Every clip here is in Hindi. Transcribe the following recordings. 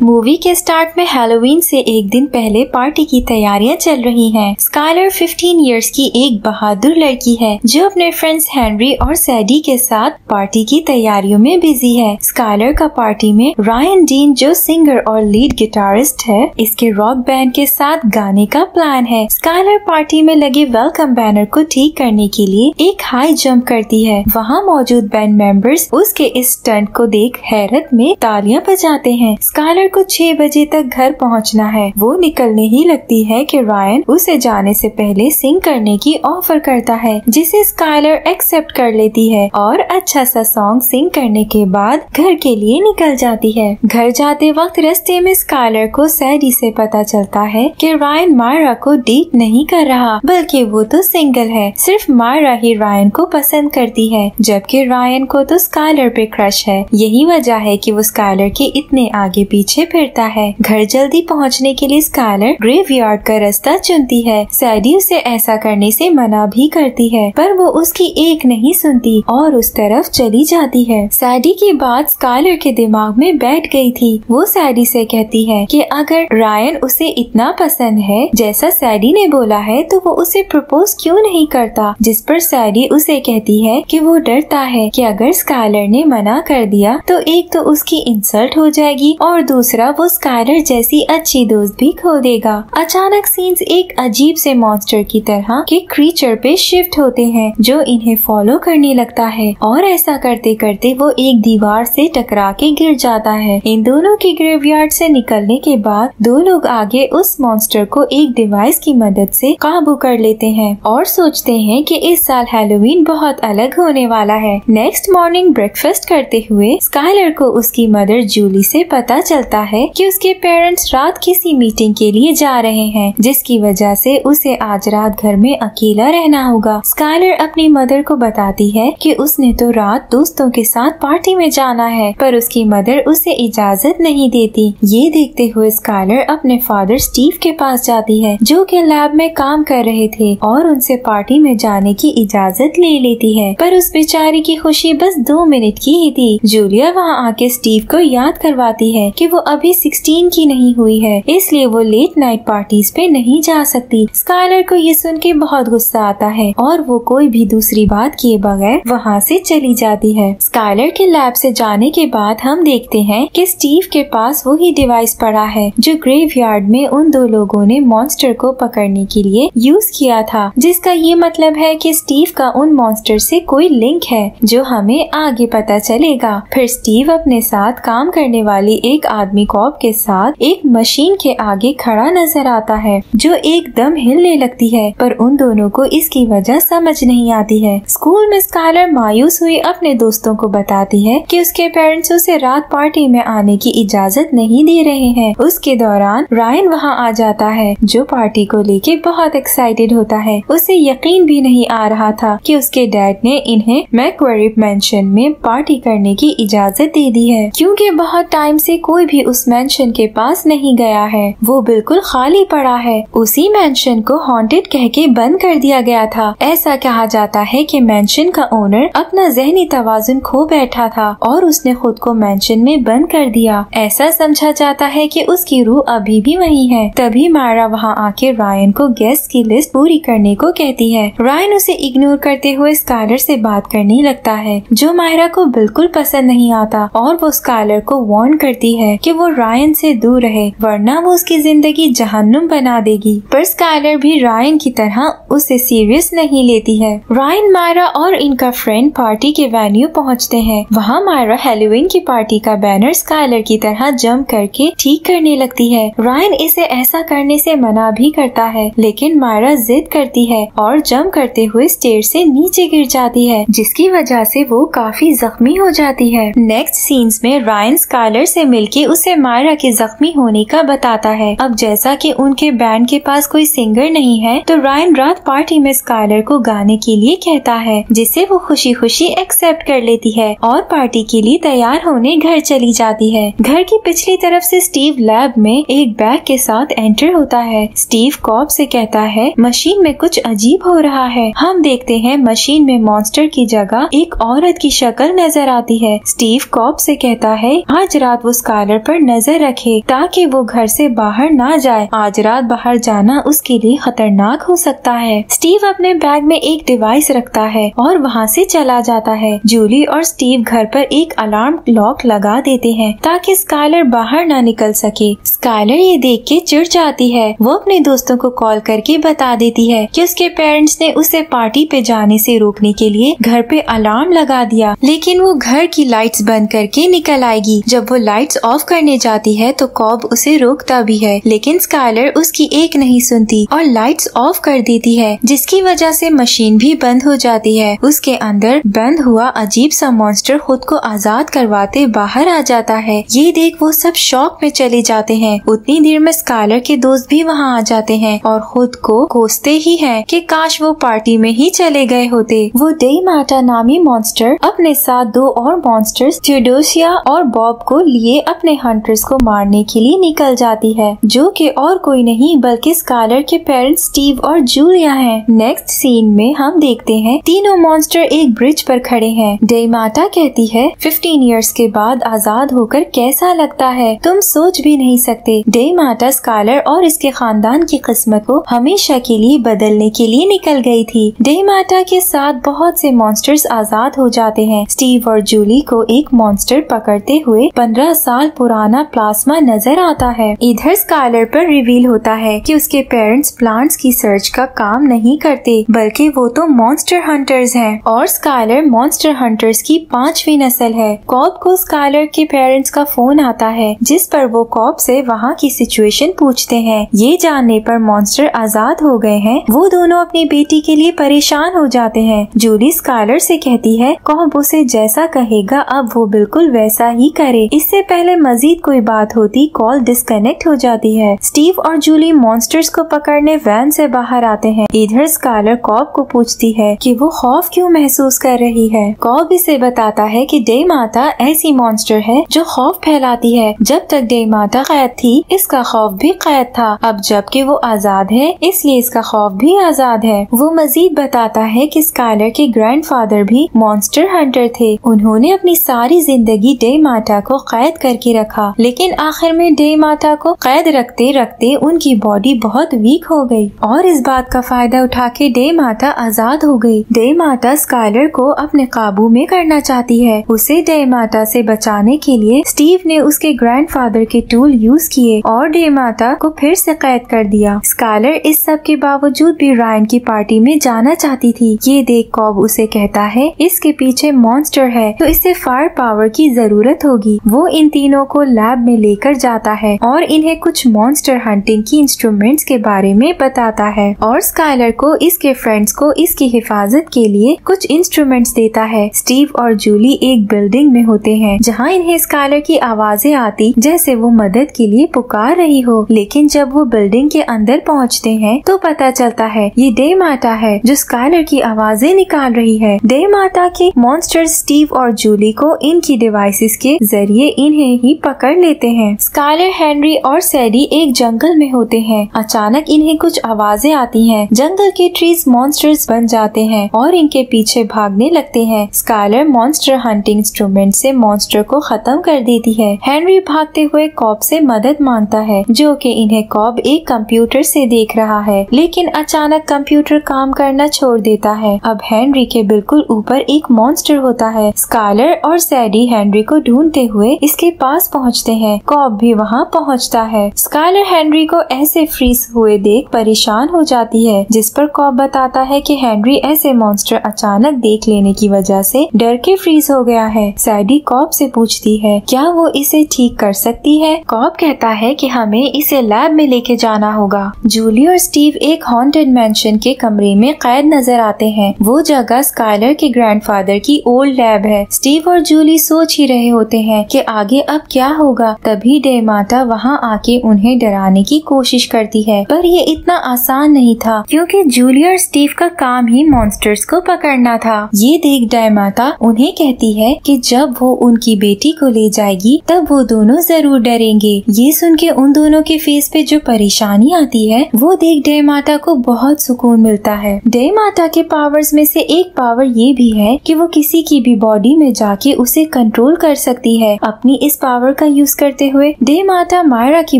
मूवी के स्टार्ट में हैलोवीन से एक दिन पहले पार्टी की तैयारियां चल रही हैं। स्काइलर 15 इयर्स की एक बहादुर लड़की है जो अपने फ्रेंड्स हेनरी और सैडी के साथ पार्टी की तैयारियों में बिजी है। स्काइलर का पार्टी में रायन डीन जो सिंगर और लीड गिटारिस्ट है, इसके रॉक बैंड के साथ गाने का प्लान है। स्काइलर पार्टी में लगे वेलकम बैनर को ठीक करने के लिए एक हाई जंप करती है। वहाँ मौजूद बैंड मेंबर्स उसके इस स्टंट को देख हैरत में तालियां बजाते हैं। स्काइलर को 6 बजे तक घर पहुंचना है। वो निकलने ही लगती है कि रायन उसे जाने से पहले सिंग करने की ऑफर करता है, जिसे स्काइलर एक्सेप्ट कर लेती है और अच्छा सा सॉन्ग सिंग करने के बाद घर के लिए निकल जाती है। घर जाते वक्त रास्ते में स्काइलर को सैडी से पता चलता है कि रायन मायरा को डेट नहीं कर रहा, बल्कि वो तो सिंगल है। सिर्फ मायरा ही रायन को पसंद करती है, जबकि रायन को तो स्काइलर पे क्रश है। यही वजह है कि वो स्काइलर के इतने आगे पीछे फिरता है। घर जल्दी पहुंचने के लिए स्काइलर ग्रेवयार्ड का रास्ता चुनती है। सैडी उसे ऐसा करने से मना भी करती है, पर वो उसकी एक नहीं सुनती और उस तरफ चली जाती है। सैडी की बात स्काइलर के दिमाग में बैठ गई थी। वो सैडी से कहती है कि अगर रायन उसे इतना पसंद है जैसा सैडी ने बोला है, तो वो उसे प्रपोज क्यों नहीं करता। जिस पर सैडी उसे कहती है कि वो डरता है कि अगर स्काइलर ने मना कर दिया तो एक तो उसकी इंसल्ट हो जाएगी और दूसरा वो स्काइलर जैसी अच्छी दोस्त भी खो देगा। अचानक सीन्स एक अजीब से मॉन्स्टर की तरह के क्रीचर पे शिफ्ट होते हैं जो इन्हें फॉलो करने लगता है और ऐसा करते करते वो एक दीवार से टकरा के गिर जाता है। इन दोनों के ग्रेवयार्ड से निकलने के बाद दो लोग आगे उस मॉन्स्टर को एक डिवाइस की मदद से काबू कर लेते हैं और सोचते हैं कि इस साल हैलोवीन बहुत अलग होने वाला है। नेक्स्ट मॉर्निंग ब्रेकफास्ट करते हुए स्काइलर को उसकी मदर जूली से पता चलता है कि उसके पेरेंट्स रात किसी मीटिंग के लिए जा रहे हैं, जिसकी वजह से उसे आज रात घर में अकेला रहना होगा। स्काइलर अपनी मदर को बताती है कि उसने तो रात दोस्तों के साथ पार्टी में जाना है, पर उसकी मदर उसे इजाजत नहीं देती। ये देखते हुए स्काइलर अपने फादर स्टीव के पास जाती है, जो कि लैब में काम कर रहे थे, और उनसे पार्टी में जाने की इजाजत ले लेती है। पर उस बेचारी की खुशी बस 2 मिनट की ही थी। जूलिया वहाँ आके स्टीव को याद करवाती है कि वो अभी 16 की नहीं हुई है, इसलिए वो लेट नाइट पार्टीज पे नहीं जा सकती। स्काइलर को ये सुन के बहुत गुस्सा आता है और वो कोई भी दूसरी बात किए बगैर वहाँ से चली जाती है। स्काइलर के लैब से जाने के बाद हम देखते हैं कि स्टीव के पास वही डिवाइस पड़ा है जो ग्रेवयार्ड में उन दो लोगों ने मॉन्स्टर को पकड़ने के लिए यूज किया था, जिसका ये मतलब है कि स्टीव का उन मॉन्स्टर से कोई लिंक है, जो हमें आगे पता चलेगा। फिर स्टीव अपने साथ काम करने वाली एक आदमी कॉप के साथ एक मशीन के आगे खड़ा नजर आता है जो एकदम हिलने लगती है, पर उन दोनों को इसकी वजह समझ नहीं आती है। स्कूल में स्काइलर मायूस हुई अपने दोस्तों को बताती है कि उसके पेरेंट्स उसे रात पार्टी में आने की इजाजत नहीं दे रहे हैं। उसके दौरान रायन वहाँ आ जाता है, जो पार्टी को लेके बहुत एक्साइटेड होता है। उसे यकीन भी नहीं आ रहा था कि उसके डैड ने इन्हें मैक्वेरी मैंशन में पार्टी करने की इजाजत दे दी है, क्योंकि बहुत टाइम से कोई भी उस मैंशन के पास नहीं गया है। वो बिल्कुल खाली पड़ा है। उसी मैंशन को हॉन्टेड कह के बंद कर दिया गया था। ऐसा कहा जाता है कि मैंशन का ओनर अपना ज़हनी तवाज़ुन खो बैठा था और उसने खुद को मैंशन में बंद कर दिया। ऐसा समझा जाता है कि उसकी रूह अभी भी वहीं है। तभी मायरा वहाँ आके रायन को गेस्ट की लिस्ट पूरी करने को कहती है। रायन उसे इग्नोर करते हुए स्काइलर से बात करने लगता है, जो मायरा को बिल्कुल पसंद नहीं आता, और वो स्काइलर को वार्न करती है कि वो रायन से दूर रहे, वरना वो उसकी जिंदगी जहन्नुम बना देगी। पर स्काइलर भी रायन की तरह उसे सीरियस नहीं लेती है। रायन, मायरा और इनका फ्रेंड पार्टी के वेन्यू पहुंचते हैं। वहाँ मायरा हैलोवीन की पार्टी का बैनर स्काइलर की तरह जंप करके ठीक करने लगती है। रायन इसे ऐसा करने से मना भी करता है, लेकिन मायरा जिद करती है और जंप करते हुए स्टेयर से नीचे गिर जाती है, जिसकी वजह से वो काफी जख्मी हो जाती है। नेक्स्ट सीन्स में रायन स्काइलर से मिलके उसे मायरा के जख्मी होने का बताता है। अब जैसा कि उनके बैंड के पास कोई सिंगर नहीं है, तो रायन रात पार्टी में स्काइलर को गाने के लिए कहता है, जिसे वो खुशी खुशी एक्सेप्ट कर लेती है और पार्टी के लिए तैयार होने घर चली जाती है। घर की पिछली तरफ से स्टीव लैब में एक बैग के साथ एंटर होता है। स्टीव कॉप से कहता है मशीन में कुछ अजीब हो रहा है। हम देखते हैं मशीन में मॉन्स्टर की जगह एक औरत की शक्ल नजर आती है। स्टीव कॉप से कहता है आज रात वो स्काइलर पर नजर रखे ताकि वो घर से बाहर ना जाए। आज रात बाहर जाना उसके लिए खतरनाक हो सकता है। स्टीव अपने बैग में एक डिवाइस रखता है और वहाँ से चला जाता है। जूली और स्टीव घर पर एक अलार्म लॉक लगा देते हैं ताकि स्काइलर बाहर ना निकल सके। स्काइलर ये देख के चिढ़ जाती है। वो अपने दोस्तों को कॉल करके बता देती है कि उसके पेरेंट्स ने उसे पार्टी पे जाने से रोकने के लिए घर पे अलार्म लगा दिया, लेकिन वो घर की लाइट्स बंद करके निकल आएगी। जब वो लाइट्स ऑफ करने जाती है तो कॉब उसे रोकता भी है, लेकिन स्काइलर उसकी एक नहीं सुनती और लाइट्स ऑफ कर देती है, जिसकी वजह से मशीन भी बंद हो जाती है। उसके अंदर बंद हुआ अजीब सा मॉन्स्टर खुद को आजाद करवाते बाहर आ जाता है। ये देख वो सब शॉक में चले जाते हैं। उतनी देर में स्काइलर के दोस्त भी वहाँ आ जाते हैं और खुद को कोसते ही हैं कि काश वो पार्टी में ही चले गए होते। वो डेमाटा नामी मॉन्स्टर अपने साथ दो और मॉन्स्टर्स थियोडोसिया और बॉब को लिए अपने हंटर्स को मारने के लिए निकल जाती है, जो कि और कोई नहीं बल्कि स्काइलर के पेरेंट्स स्टीव और जूलिया हैं। नेक्स्ट सीन में हम देखते हैं तीनों मॉन्स्टर एक ब्रिज पर खड़े हैं। डेमाटा कहती है 15 इयर्स के बाद आजाद होकर कैसा लगता है, तुम सोच भी नहीं सकते। डेमाटा स्काइलर और इसके खानदान की किस्मत को हमेशा के लिए बदलने के लिए निकल गई थी। डेमाटा के साथ बहुत से मॉन्स्टर्स आजाद हो जाते हैं। स्टीव और जूली को एक मॉन्स्टर पकड़ते हुए 15 साल पुराना प्लाज्मा नजर आता है। इधर स्काइलर पर रिवील होता है कि उसके पेरेंट्स प्लांट्स की सर्च का काम नहीं करते, बल्कि वो तो मॉन्स्टर हंटर्स हैं और स्काइलर मॉन्स्टर हंटर्स की 5वीं नस्ल है। कॉब को स्काइलर के पेरेंट्स का फोन आता है, जिस पर वो कॉब से वहाँ की सिचुएशन पूछते हैं। ये जानने पर मॉन्स्टर आजाद हो गए हैं। वो दोनों अपनी बेटी के लिए परेशान हो जाते हैं। जूली स्काइलर से कहती है कॉब उसे जैसा कहेगा अब वो बिल्कुल वैसा ही करे। इससे पहले मजीद कोई बात होती कॉल डिस्कनेक्ट हो जाती है। स्टीव और जूली मॉन्स्टर्स को पकड़ने वैन से बाहर आते हैं। इधर स्काइलर कॉब को पूछती है कि वो खौफ क्यों महसूस कर रही है। कॉब इसे बताता है कि डेमाटा ऐसी मॉन्स्टर है जो खौफ फैलाती है। जब तक डेमाटा कैद थी इसका खौफ भी कैद था, अब जबकि वो आजाद है इसलिए इसका खौफ भी आजाद है। वो मजीद बताता है कि स्काइलर के ग्रैंडफादर भी मॉन्स्टर हंटर थे। उन्होंने अपनी सारी जिंदगी डेमाटा को कैद करके रखा, लेकिन आखिर में डेमाटा को कैद रखते रखते उनकी बॉडी बहुत वीक हो गई और इस बात का फायदा उठा के डेमाटा आजाद हो गई। डेमाटा स्काइलर को अपने काबू में करना चाहती है। उसे डेमाटा से बचाने के लिए स्टीव ने उसके ग्रैंडफादर के टूल यूज किए और डेमाटा को फिर से कैद कर दिया। स्काइलर इस सब के बावजूद भी रायन की पार्टी में जाना चाहती थी। ये देख कॉब उसे कहता है इसके पीछे मॉन्स्टर है तो इसे फायर पावर की जरूरत होगी। वो इन तीनों को लैब में लेकर जाता है और इन्हें कुछ मॉन्स्टर हंटिंग की इंस्ट्रूमेंट्स के बारे में बताता है और स्काइलर को इसके फ्रेंड्स को इसकी हिफाजत के लिए कुछ इंस्ट्रूमेंट्स देता है। स्टीव और जूली एक बिल्डिंग में होते हैं जहाँ इन्हें स्काइलर की आवाजें आती जैसे वो मदद के लिए पुकार रही हो, लेकिन जब वो बिल्डिंग के अंदर पहुँचते हैं तो पता चलता है ये डेमाटा है जो स्काइलर की आवाजें निकाल रही है। डेमाटा के मॉन्स्टर स्टीव और जूली को इनकी डिवाइसेस के जरिए इन्हें ही पकड़ लेते हैं। स्काइलर, हेनरी और सैडी एक जंगल में होते हैं। अचानक इन्हें कुछ आवाजें आती हैं। जंगल के ट्रीज मॉन्स्टर्स बन जाते हैं और इनके पीछे भागने लगते हैं। स्काइलर मॉन्स्टर हंटिंग इंस्ट्रूमेंट से मॉन्स्टर को खत्म कर देती है। हेनरी भागते हुए कॉब से मदद मांगता है, जो कि इन्हें कॉब एक कंप्यूटर से देख रहा है, लेकिन अचानक कंप्यूटर काम करना छोड़ देता है। अब हेनरी के बिल्कुल ऊपर एक मॉन्स्टर होता है। स्काइलर और सैडी हेनरी को ढूंढते हुए इसके पास पहुंचते हैं। कॉब भी वहां पहुंचता है। स्काइलर हेनरी को ऐसे फ्रीज हुए देख परेशान हो जाती है, जिस पर कॉब बताता है कि हेनरी ऐसे मॉन्स्टर अचानक देख लेने की वजह से डर के फ्रीज हो गया है। सैडी कॉब से पूछती है क्या वो इसे ठीक कर सकती है। कॉब कहता है कि हमें इसे लैब में लेके जाना होगा। जूली और स्टीव एक हॉन्टेड मैंशन के कमरे में कैद नजर आते हैं। वो जगह स्काइलर के ग्रैंडफादर की ओल्ड लैब है। स्टीव और जूली सोच ही रहे होते हैं कि आगे अब क्या होगा। तभी डेमाटा वहाँ आके उन्हें डराने की कोशिश करती है, पर ये इतना आसान नहीं था क्योंकि जूली और स्टीव का काम ही मॉन्स्टर्स को पकड़ना था। ये देख डेमाटा उन्हें कहती है कि जब वो उनकी बेटी को ले जाएगी तब वो दोनों जरूर डरेंगे। ये सुन के उन दोनों के फेस पे जो परेशानी आती है वो देख डेमाटा को बहुत सुकून मिलता है। डेमाटा के पावर्स में से एक पावर ये भी है कि वो किसी की भी बॉडी में जाके उसे कंट्रोल कर सकती है। अपनी इस पावर का यूज करते हुए डेमाटा मायरा की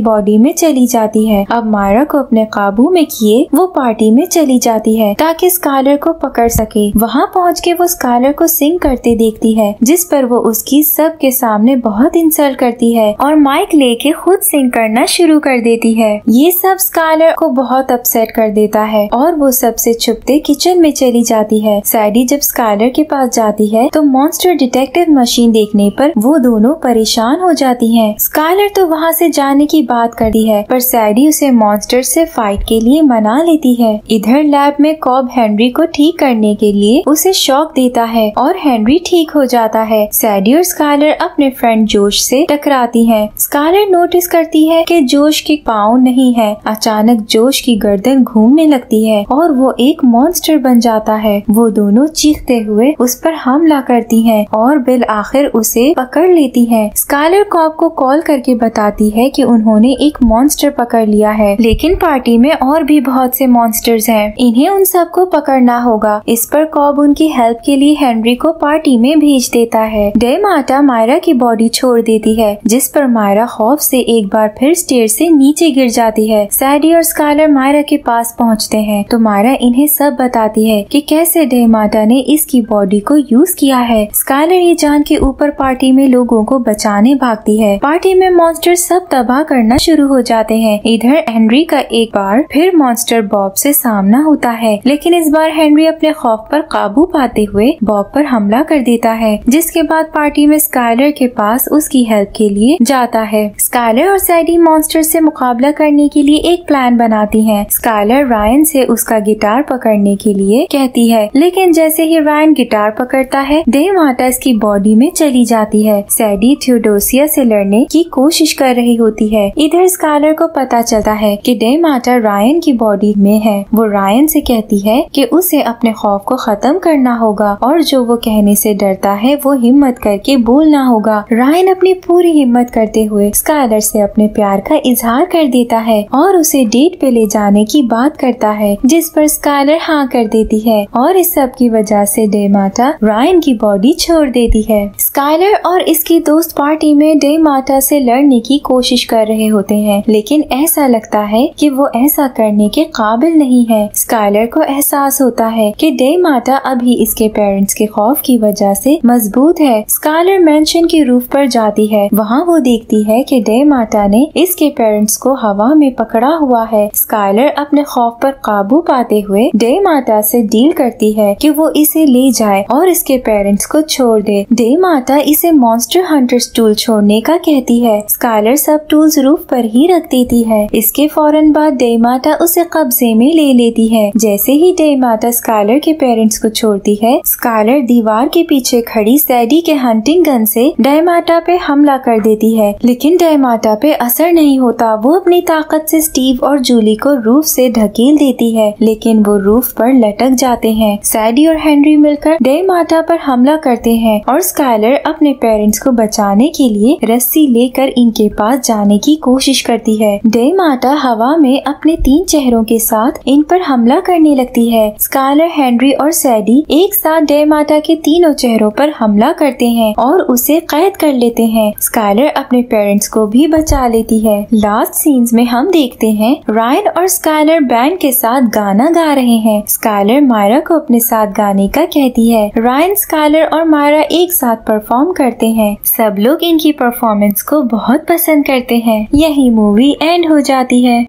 बॉडी में चली जाती है। अब मायरा को अपने काबू में किए वो पार्टी में चली जाती है ताकि स्काइलर को पकड़ सके। वहाँ पहुँच के वो स्काइलर को सिंग करते देखती है, जिस पर वो उसकी सबके सामने बहुत इंसल्ट करती है और माइक लेके खुद सिंग करना शुरू कर देती है। ये सब स्काइलर को बहुत अपसेट कर देता है और वो सबसे छुपते किचन में चली जाती है। सैडी जब स्काइलर के पास जाती है तो मॉन्स्टर डिटेक्टिव मशीन देखने पर वो दोनों परेशान हो जाती हैं। स्काइलर तो वहाँ से जाने की बात करती है, पर सैडी उसे मॉन्स्टर से फाइट के लिए मना लेती है। इधर लैब में कॉब हेनरी को ठीक करने के लिए उसे शॉक देता है और हेनरी ठीक हो जाता है। सैडी और स्काइलर अपने फ्रेंड जोश से टकराती हैं। स्काइलर नोटिस करती है कि जोश के पाँव नहीं है। अचानक जोश की गर्दन घूमने लगती है और वो एक मॉन्स्टर बन जाता है। वो दोनों चीखते हुए उस पर हमला करती हैं और बिल आखिर उसे पकड़ लेती है। स्काइलर कॉब को कॉल करके बताती है कि उन्होंने एक मॉन्स्टर पकड़ लिया है, लेकिन पार्टी में और भी बहुत से मॉन्स्टर्स हैं। इन्हें उन सबको पकड़ना होगा। इस पर कॉब उनकी हेल्प के लिए हेनरी को पार्टी में भेज देता है। डेमाटा मायरा की बॉडी छोड़ देती है, जिस पर मायरा खौफ से एक बार फिर स्टेयर से नीचे गिर जाती है। सैडी और स्काइलर मायरा के पास पहुंचते हैं तो मायरा इन्हें सब बताती है कि कैसे डेमाटा ने इसकी बॉडी को यूज किया है। स्काइलर ये जान के ऊपर पार्टी में लोगों को बचाने भागती है। पार्टी में मॉन्स्टर सब तबाह करना शुरू हो जाते हैं। इधर हेनरी का एक बार फिर मॉन्स्टर बॉब से सामना होता है, लेकिन इस बार हेनरी अपने खौफ पर काबू पाते हुए बॉब पर हमला कर देता है, जिसके बाद पार्टी में स्काइलर के पास उसकी हेल्प के लिए जाता है। स्काइलर और सैडी मॉन्स्टर से मुकाबला करने के लिए एक प्लान बनाती हैं। स्काइलर रायन से उसका गिटार पकड़ने के लिए कहती है, लेकिन जैसे ही रायन गिटार पकड़ता है डेमाटा इसकी बॉडी में चली जाती है। सैडी थियोडोसिया से लड़ने की कोशिश कर रही होती है। इधर स्काइलर को पता चलता है कि डेमाटा रायन की बॉडी में है। वो रायन से कहती है कि उसे अपने खौफ को खत्म करना होगा और जो वो कहने से डरता है वो हिम्मत करके बोलना होगा। रायन अपनी पूरी हिम्मत करते हुए स्काइलर से अपने प्यार का इजहार कर देता है और उसे डेट पे ले जाने की बात करता है, जिस पर स्काइलर हाँ कर देती है और इस सब की वजह से डेमाटा रायन की बॉडी छोड़ देती है। स्काइलर और इसकी दोस्त पार्टी में डेमाटा से लड़ने की कोशिश कर रहे होते हैं, लेकिन ऐसा लगता है कि वो ऐसा करने के काबिल नहीं है। स्काइलर को एहसास होता है कि डेमाटा अभी इसके पेरेंट्स के खौफ की वजह से मजबूत है। स्काइलर मेंशन की रूफ पर जाती है। वहाँ वो देखती है कि डेमाटा ने इसके पेरेंट्स को हवा में पकड़ा हुआ है। स्काइलर अपने खौफ पर काबू पाते हुए डेमाटा से डील करती है कि वो इसे ले जाए और इसके पेरेंट्स को छोड़ दे। डेमाटा इसे मॉन्स्टर हंटर्स टूल छोड़ने का कहती है। स्काइलर सब टूल्स रूफ पर ही रख देती है। इसके फौरन बाद डेमाटा उसे कब्जे में ले लेती है। जैसे ही डेमाटा स्काइलर के पेरेंट्स को छोड़ती है, स्काइलर दीवार के पीछे खड़ी सैडी के हंटिंग गन से डेमाटा पे हमला कर देती है, लेकिन डेमाटा पे असर नहीं होता। वो अपनी ताकत से स्टीव और जूली को रूफ से ढकेल देती है, लेकिन वो रूफ पर लटक जाते हैं। सैडी और हेनरी मिलकर डेमाटा पर हमला करते हैं और स्काइलर अपने पेरेंट्स को बचाने के लिए रस्सी लेकर इनके पास जाने की कोशिश करती है। डेमाटा हवा में अपने 3 चेहरों के साथ इन पर हमला करने लगती है। स्काइलर, हेनरी और सैडी एक साथ डेमाटा के तीनों चेहरों पर हमला करते हैं और उसे कैद कर लेते हैं। स्काइलर अपने पेरेंट्स को भी बचा लेती है। लास्ट सीन्स में हम देखते हैं रायन और स्काइलर बैंड के साथ गाना गा रहे हैं। स्काइलर मायरा को अपने साथ गाने का कहती है। रायन, स्काइलर और मायरा एक साथ परफॉर्म करते हैं। सब लोग इनकी परफॉर्मेंस को बहुत पसंद करते हैं। यही मूवी एंड हो जाती है।